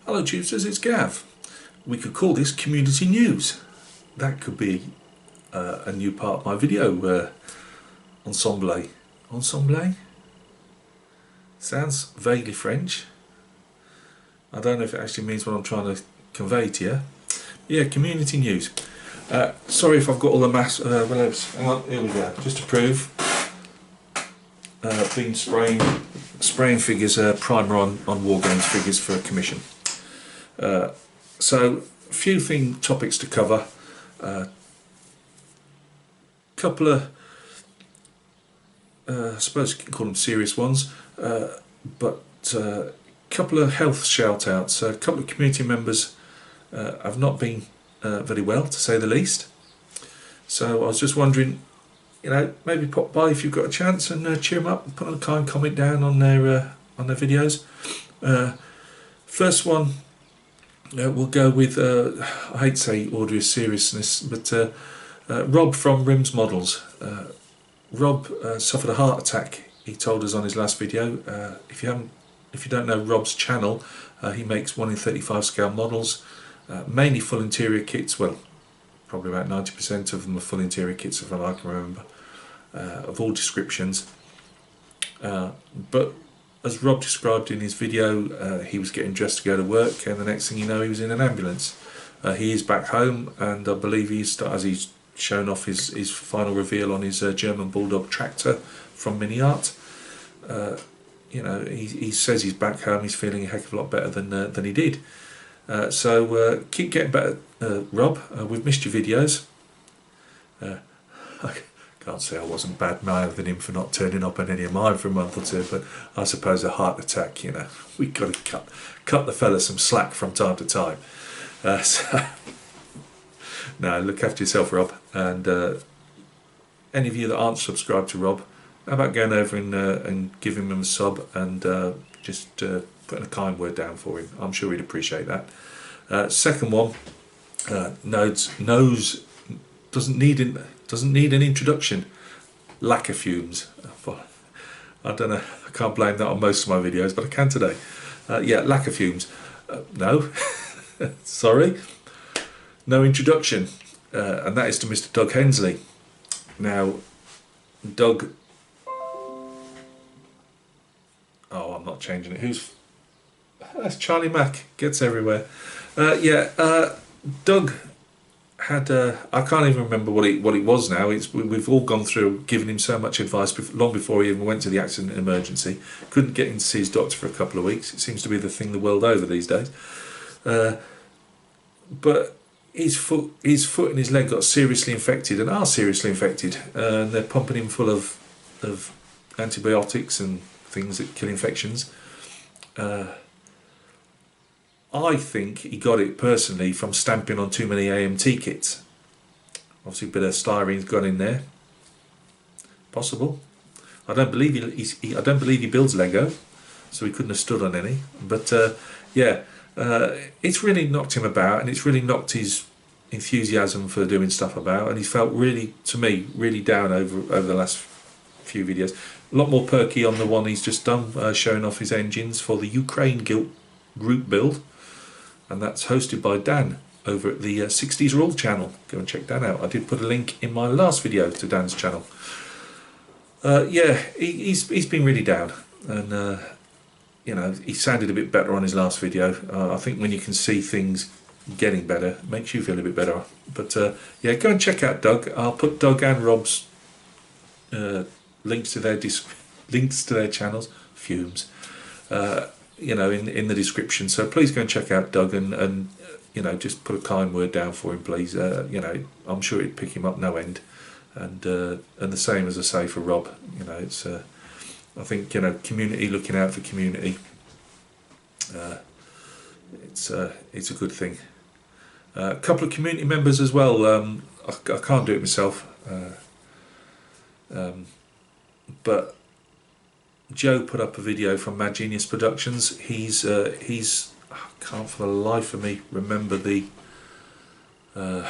Hello tutors, it's Gav. We could call this community news. That could be a new part of my video ensemble. Ensemble? Sounds vaguely French. I don't know if it actually means what I'm trying to convey to you. Yeah, community news. Sorry if I've got all the mass. Hang on, here we go. Just to prove, been spraying figures, primer on Wargames figures for a commission. So, a few topics to cover. Couple of, I suppose you can call them serious ones, but couple of health shout outs. A couple of community members have not been very well, to say the least. So I was just wondering, maybe pop by if you've got a chance and cheer them up and put a kind comment down on their videos. First one, we'll go with, I hate to say order of seriousness, but Rob from Rims Models. Rob suffered a heart attack, he told us on his last video. If you don't know Rob's channel, he makes 1 in 35 scale models, mainly full interior kits. Well, probably about 90% of them are full interior kits, if I can remember, of all descriptions. But as Rob described in his video, he was getting dressed to go to work, and the next thing you know, he was in an ambulance. He is back home, and I believe as he's shown off his final reveal on his German Bulldog tractor from Mini Art. He says he's back home, he's feeling a heck of a lot better than he did. So keep getting better, Rob. We've missed your videos. I can't say I wasn't bad mouthing him for not turning up on any of mine for a month or two, but I suppose a heart attack, we got to cut the fella some slack from time to time. So no, look after yourself, Rob. And any of you that aren't subscribed to Rob, how about going over and giving him a sub and just putting a kind word down for him? I'm sure he'd appreciate that. Second one, knows doesn't need an introduction. Lacquer fumes. I don't know. I can't blame that on most of my videos, but I can today. Yeah, lacquer fumes. No, sorry, no introduction, and that is to Mr. Doug Hensley. Now, Doug. Oh, I'm not changing it. That's Charlie Mack. Gets everywhere. Doug had I can't even remember what it was now. We've all gone through giving him so much advice long before he even went to the accident emergency. Couldn't get in to see his doctor for a couple of weeks. It seems to be the thing the world over these days. But his foot and his leg got seriously infected, and are seriously infected, and they're pumping him full of antibiotics and things that kill infections. I think he got it personally from stamping on too many AMT kits. Obviously, a bit of styrene's gone in there. Possible. I don't believe he builds Lego, so he couldn't have stood on any. But it's really knocked him about, and it's really knocked his enthusiasm for doing stuff about. And he's felt really down over the last few videos. A lot more perky on the one he's just done, showing off his engines for the Ukraine group build. And that's hosted by Dan over at the 60s Rule channel. Go and check Dan out. I did put a link in my last video to Dan's channel. He's been really down, and he sounded a bit better on his last video. I think when you can see things getting better, it makes you feel a bit better. But go and check out Doug. I'll put Doug and Rob's links to their channels. Fumes. In the description, so please go and check out Doug and just put a kind word down for him, please. I'm sure it'd pick him up no end, and the same as I say for Rob. It's I think community, looking out for community. It's a good thing. A couple of community members as well. I can't do it myself, but Joe put up a video from Mad Genius Productions. He's I can't for the life of me remember the I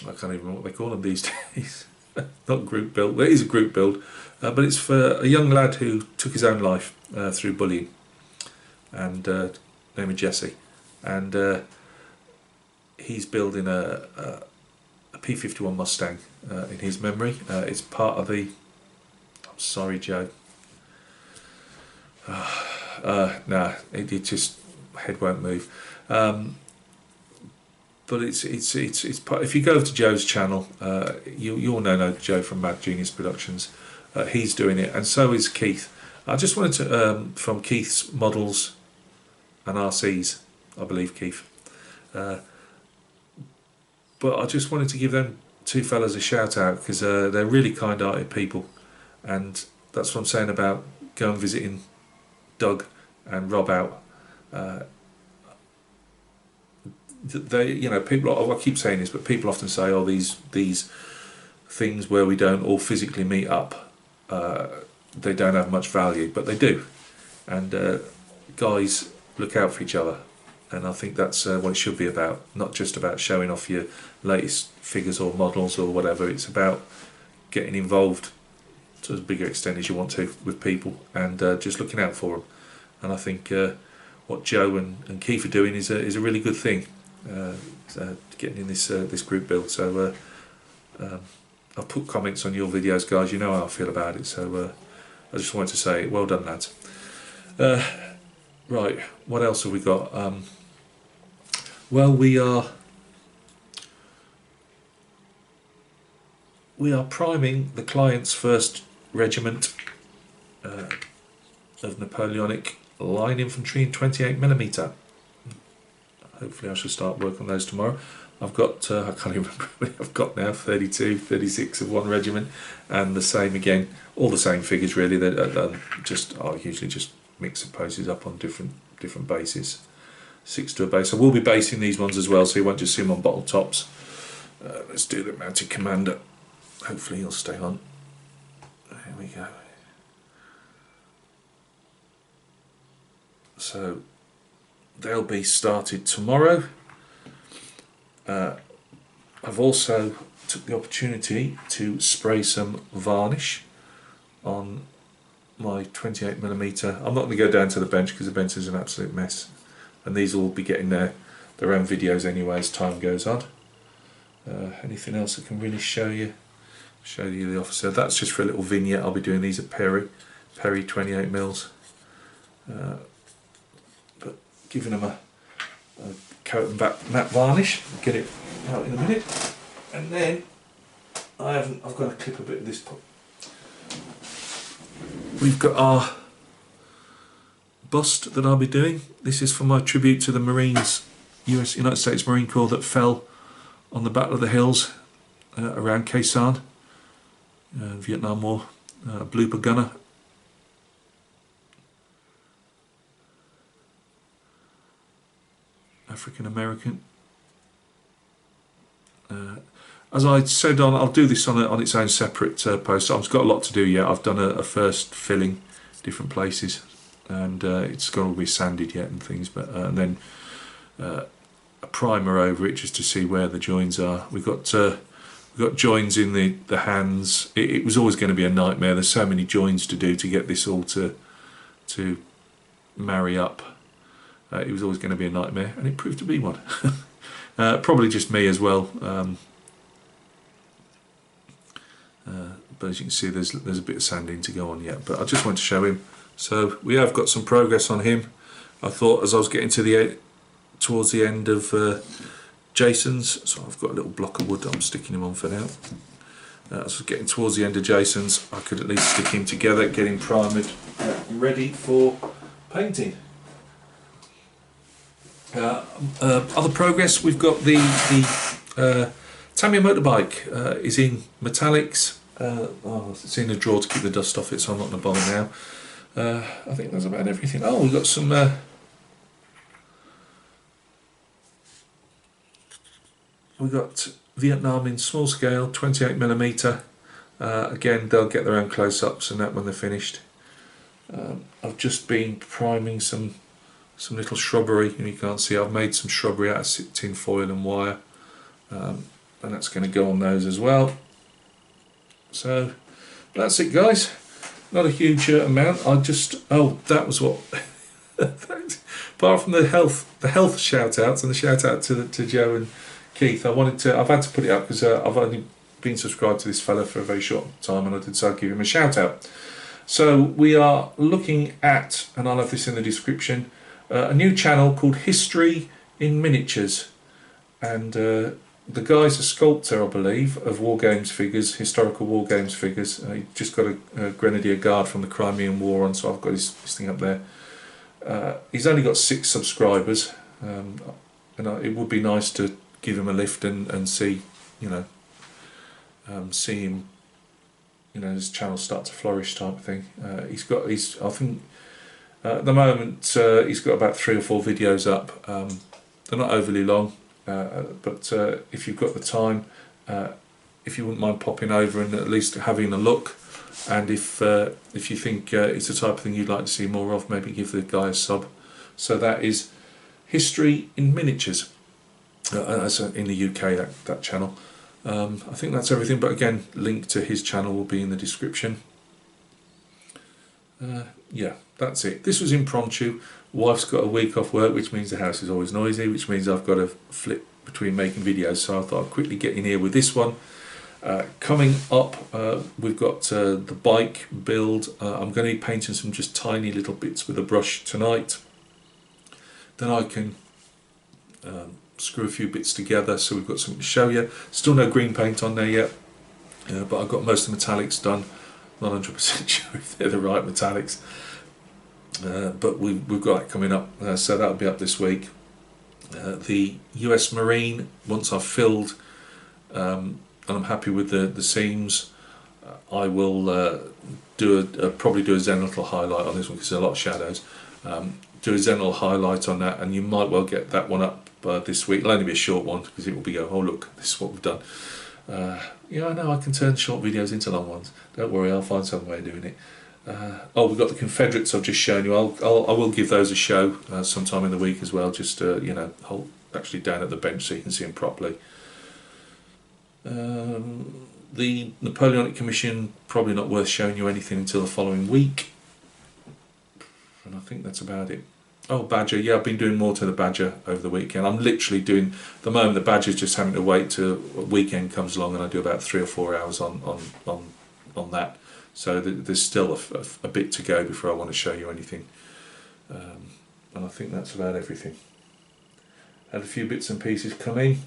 can't even remember what they call them these days. Not group build. It is a group build, but it's for a young lad who took his own life through bullying. and name is Jesse, and he's building a P51 Mustang in his memory. It's part of the. I'm sorry, Joe. Nah, it just head won't move. But it's part. If you go to Joe's channel, you all know Joe from Mad Genius Productions. He's doing it, and so is Keith. I just wanted to from Keith's models and RCs, I believe Keith. But I just wanted to give them two fellas a shout out because they're really kind-hearted people, and that's what I'm saying about going visiting Doug and Rob out. They, you know, people. I keep saying this, but people often say, "Oh, these things where we don't all physically meet up, they don't have much value," but they do. And guys look out for each other, and I think that's what it should be about. Not just about showing off your latest figures or models or whatever. It's about getting involved to as bigger extent as you want to with people, and just looking out for them. And I think what Joe and Keith are doing is a really good thing. Getting in this group build. So I'll put comments on your videos, guys. You know how I feel about it. So I just wanted to say, well done, lads. Right, what else have we got? Well, we are priming the client's first regiment of Napoleonic Line Infantry in 28mm. Hopefully I shall start work on those tomorrow. I've got, I can't even remember how many I've got now, 32, 36 of one regiment, and the same again, all the same figures really. That I usually just mix the poses up on different bases, 6 to a base. I will be basing these ones as well, so you won't just see them on bottle tops. Let's do the mounted commander. Hopefully he'll stay on. There we go. So they'll be started tomorrow. I've also took the opportunity to spray some varnish on my 28mm. I'm not going to go down to the bench because the bench is an absolute mess, and these will be getting their own videos anyway as time goes on. Anything else I can really show you? Show you the officer. That's just for a little vignette. I'll be doing these at Perry 28mm. But giving them a coat and back matte varnish. Get it out in a minute, and then I've got to clip a bit of this. We've got our bust that I'll be doing. This is for my tribute to the Marines, United States Marine Corps, that fell on the Battle of the Hills around Khe Sanh, Vietnam War, blooper gunner. African American. As I said, I'll do this on its own separate post. I've got a lot to do yet. I've done a first filling different places, and it's got to be sanded yet and things. But and then a primer over it just to see where the joins are. We've got joins in the hands. It was always going to be a nightmare. There's so many joins to do to get this all to marry up. It was always going to be a nightmare, and it proved to be one. Probably just me as well. But as you can see, there's a bit of sanding to go on yet. But I just want to show him. So we have got some progress on him. I thought as I was getting to towards the end of Jason's, so I've got a little block of wood that I'm sticking him on for now. As I was getting towards the end of Jason's, I could at least stick him together, get him primed, ready for painting. Other progress, we've got the Tamiya motorbike is in metallics. It's in a drawer to keep the dust off it, so I'm not going to bother now. I think that's about everything. Oh, we've got some we've got Vietnam in small scale, 28mm. Again, they'll get their own close-ups and that when they're finished. I've just been priming some little shrubbery, and you can't see I've made some shrubbery out of tin foil and wire, and that's going to go on those as well. So that's it, guys. Not a huge amount. That was what Thanks. Apart from the health shout outs and the shout out to Joe and Keith, I've had to put it up because I've only been subscribed to this fella for a very short time, and I decided to give him a shout out. So we are looking at, and I'll have this in the description, a new channel called History in Miniatures, and the guy's a sculptor, I believe, of war games figures, historical war games figures. He just got a Grenadier Guard from the Crimean War on, so I've got his thing up there. He's only got 6 subscribers, and it would be nice to give him a lift and see, see him, his channel start to flourish type of thing. I think at the moment he's got about 3 or 4 videos up. They're not overly long, but if you've got the time, if you wouldn't mind popping over and at least having a look, and if you think it's the type of thing you'd like to see more of, maybe give the guy a sub. So that is History in Miniatures. That's in the UK, that channel. I think that's everything, but again, link to his channel will be in the description. Yeah, that's it. This was impromptu. Wife's got a week off work, which means the house is always noisy, which means I've got to flip between making videos, so I thought I'd quickly get in here with this one. Coming up, we've got the bike build. I'm going to be painting some just tiny little bits with a brush tonight. Then I can screw a few bits together, so we've got something to show you. Still no green paint on there yet, but I've got most of the metallics done. Not 100% sure if they're the right metallics, but we've got that coming up, so that'll be up this week. The US Marine, once I've filled and I'm happy with the seams, I will probably do a Zenital highlight on this one because there's a lot of shadows. Do a Zenital highlight on that, and you might well get that one up this week. It'll only be a short one because it will be oh look, this is what we've done. Yeah, I know I can turn short videos into long ones. Don't worry, I'll find some way of doing it. Oh, we've got the Confederates I've just shown you. I will give those a show sometime in the week as well, just hold actually down at the bench so you can see them properly. The Napoleonic Commission, probably not worth showing you anything until the following week, and I think that's about it. Oh, Badger, yeah, I've been doing more to the Badger over the weekend. I'm literally doing, at the moment the Badger's just having to wait till a weekend comes along, and I do about 3 or 4 hours on that. So there's still a bit to go before I want to show you anything. And I think that's about everything. Had a few bits and pieces come in,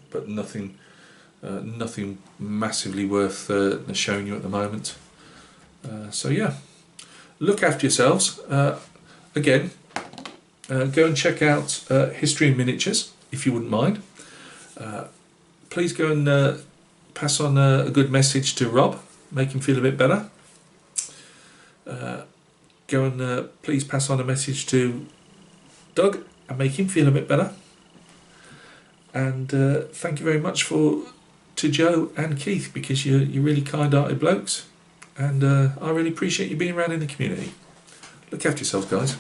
but nothing massively worth showing you at the moment. So yeah. Look after yourselves. Again, go and check out History in Miniatures, if you wouldn't mind. Please go and pass on a good message to Rob, make him feel a bit better. Go and please pass on a message to Doug and make him feel a bit better. And thank you very much to Joe and Keith, because you're really kind-hearted blokes. And I really appreciate you being around in the community. Look after yourselves, guys.